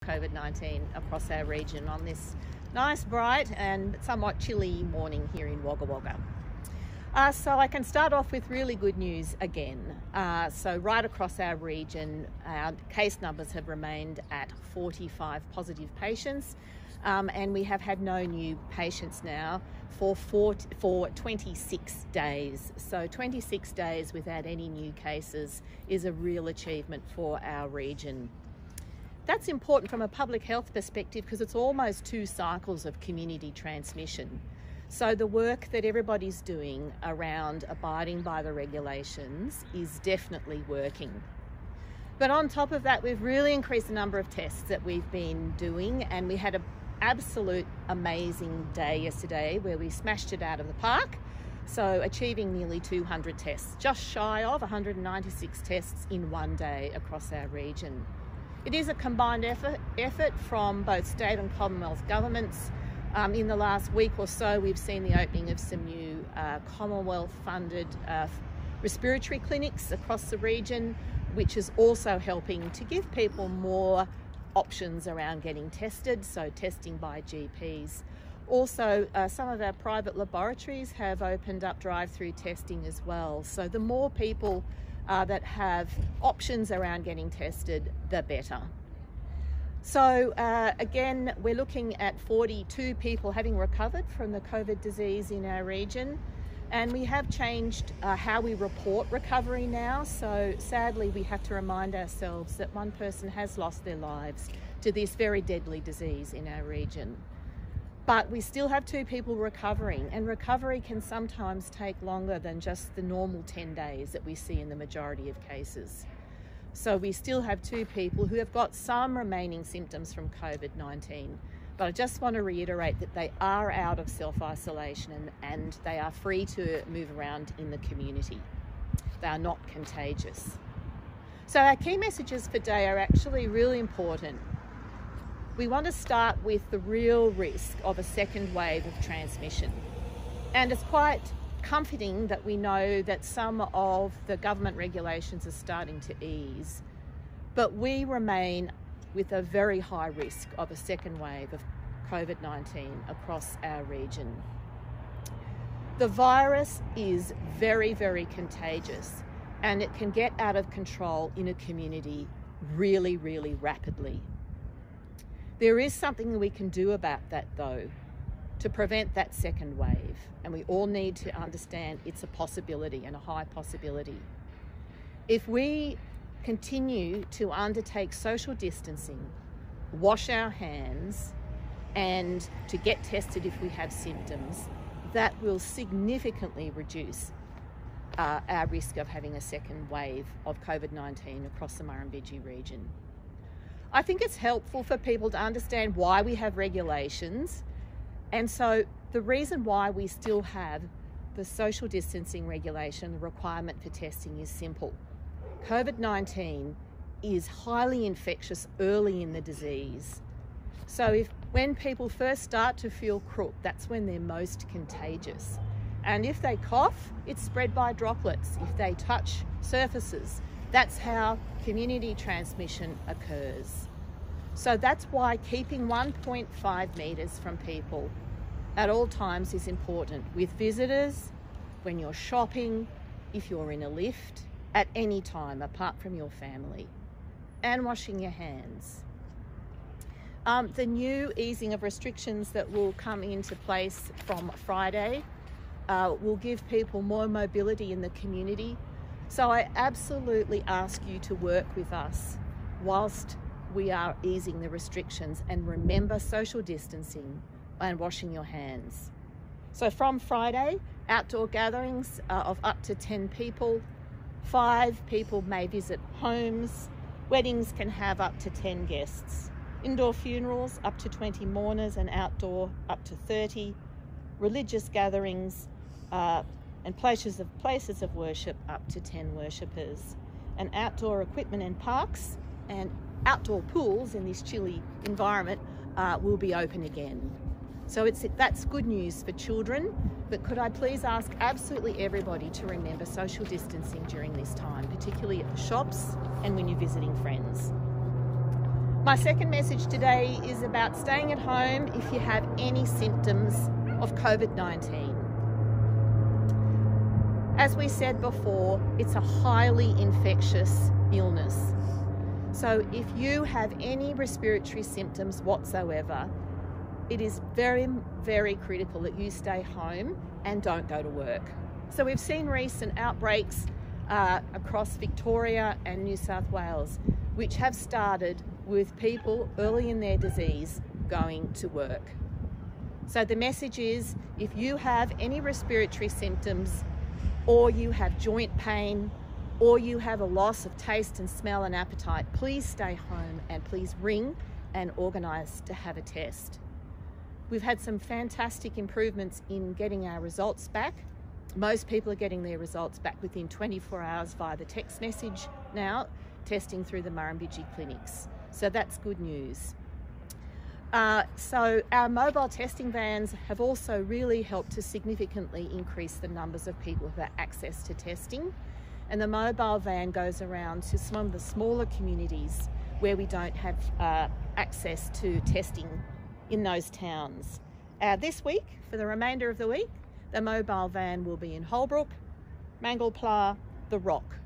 COVID-19 across our region on this nice, bright and somewhat chilly morning here in Wagga Wagga. So I can start off with really good news again. So right across our region, our case numbers have remained at 45 positive patients, and we have had no new patients now for 26 days. So 26 days without any new cases is a real achievement for our region. That's important from a public health perspective because it's almost 2 cycles of community transmission. So the work that everybody's doing around abiding by the regulations is definitely working. But on top of that, we've really increased the number of tests that we've been doing, and we had an absolute amazing day yesterday where we smashed it out of the park. So achieving nearly 200 tests, just shy of 196 tests in one day across our region. It is a combined effort from both state and Commonwealth governments. In the last week or so, we've seen the opening of some new Commonwealth-funded respiratory clinics across the region, which is also helping to give people more options around getting tested, so testing by GPs. Also, some of our private laboratories have opened up drive-through testing as well. So the more people that have options around getting tested, the better. So again, we're looking at 42 people having recovered from the COVID disease in our region, and we have changed how we report recovery now. So sadly, we have to remind ourselves that 1 person has lost their lives to this very deadly disease in our region. But we still have 2 people recovering, and recovery can sometimes take longer than just the normal 10 days that we see in the majority of cases. So we still have 2 people who have got some remaining symptoms from COVID-19. But I just want to reiterate that they are out of self-isolation and they are free to move around in the community. They are not contagious. So our key messages for today are actually really important. We want to start with the real risk of a second wave of transmission. And it's quite comforting that we know that some of the government regulations are starting to ease, but we remain with a very high risk of a second wave of COVID-19 across our region. The virus is very, very contagious, and it can get out of control in a community really, really rapidly. There is something we can do about that though, to prevent that second wave, and we all need to understand it's a possibility and a high possibility. If we continue to undertake social distancing, wash our hands, and to get tested if we have symptoms, that will significantly reduce our risk of having a second wave of COVID-19 across the Murrumbidgee region. I think it's helpful for people to understand why we have regulations. And so the reason why we still have the social distancing regulation, the requirement for testing, is simple. COVID-19 is highly infectious early in the disease. So when people first start to feel crook, that's when they're most contagious. And if they cough, it's spread by droplets. If they touch surfaces, that's how community transmission occurs. So that's why keeping 1.5 metres from people at all times is important, with visitors, when you're shopping, if you're in a lift, at any time apart from your family, and washing your hands. The new easing of restrictions that will come into place from Friday will give people more mobility in the community. So I absolutely ask you to work with us whilst we are easing the restrictions, and remember social distancing and washing your hands. So from Friday, outdoor gatherings of up to 10 people, 5 people may visit homes, weddings can have up to 10 guests, indoor funerals up to 20 mourners and outdoor up to 30, religious gatherings and places of worship up to 10 worshippers, and outdoor equipment in parks and outdoor pools in this chilly environment will be open again. So that's good news for children, but could I please ask absolutely everybody to remember social distancing during this time, particularly at the shops and when you're visiting friends. My second message today is about staying at home if you have any symptoms of COVID-19. As we said before, it's a highly infectious illness. So if you have any respiratory symptoms whatsoever, it is very, very critical that you stay home and don't go to work. So we've seen recent outbreaks across Victoria and New South Wales, which have started with people early in their disease going to work. So the message is, if you have any respiratory symptoms, or you have joint pain, or you have a loss of taste and smell and appetite, please stay home and please ring and organise to have a test. We've had some fantastic improvements in getting our results back. Most people are getting their results back within 24 hours via the text message now, testing through the Murrumbidgee clinics. So that's good news. So our mobile testing vans have also really helped to significantly increase the numbers of people who have access to testing. And the mobile van goes around to some of the smaller communities where we don't have access to testing in those towns. This week, for the remainder of the week, the mobile van will be in Holbrook, Mangalpla, The Rock,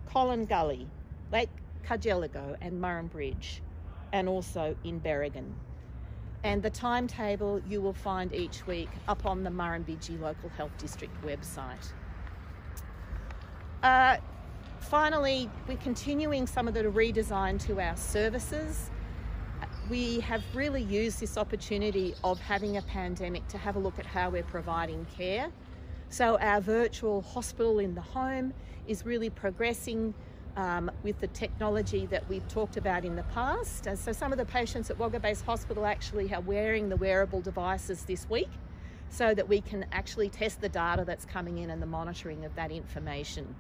Collin Gully, Lake Cargelligo and Murrumbidgee, and also in Berrigan. And the timetable you will find each week up on the Murrumbidgee Local Health District website. Finally, we're continuing some of the redesign to our services. We have really used this opportunity of having a pandemic to have a look at how we're providing care. So our virtual hospital in the home is really progressing with the technology that we've talked about in the past. And so some of the patients at Wagga Base Hospital actually are wearing the wearable devices this week so that we can actually test the data that's coming in and the monitoring of that information.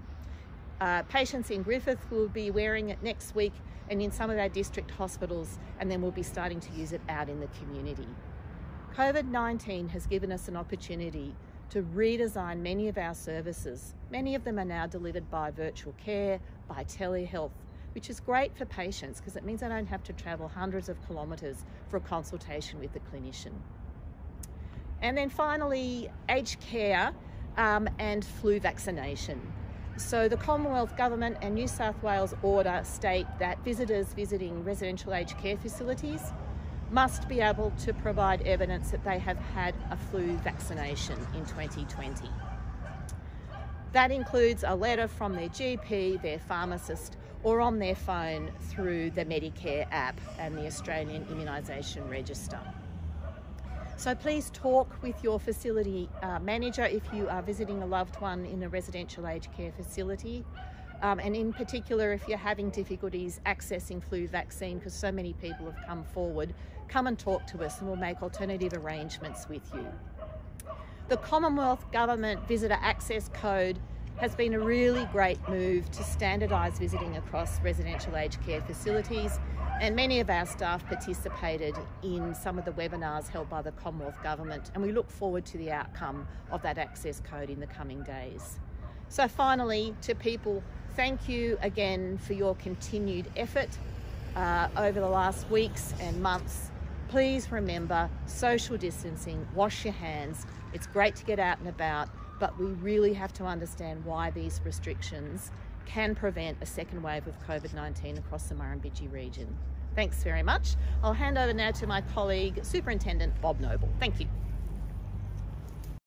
Patients in Griffith will be wearing it next week and in some of our district hospitals, and then we'll be starting to use it out in the community. COVID-19 has given us an opportunity to redesign many of our services. Many of them are now delivered by virtual care, by telehealth, which is great for patients because it means I don't have to travel hundreds of kilometres for a consultation with the clinician. And then finally, aged care and flu vaccination. So the Commonwealth Government and New South Wales order state that visitors visiting residential aged care facilities must be able to provide evidence that they have had a flu vaccination in 2020. That includes a letter from their GP, their pharmacist, or on their phone through the Medicare app and the Australian Immunisation Register. So please talk with your facility manager if you are visiting a loved one in a residential aged care facility. And in particular, if you're having difficulties accessing flu vaccine, because so many people have come forward, come and talk to us and we'll make alternative arrangements with you. The Commonwealth Government Visitor Access Code has been a really great move to standardise visiting across residential aged care facilities, and many of our staff participated in some of the webinars held by the Commonwealth Government, and we look forward to the outcome of that access code in the coming days. So finally, to people, thank you again for your continued effort over the last weeks and months. Please remember social distancing, wash your hands. It's great to get out and about, but we really have to understand why these restrictions can prevent a second wave of COVID-19 across the Murrumbidgee region. Thanks very much. I'll hand over now to my colleague, Superintendent Bob Noble. Thank you.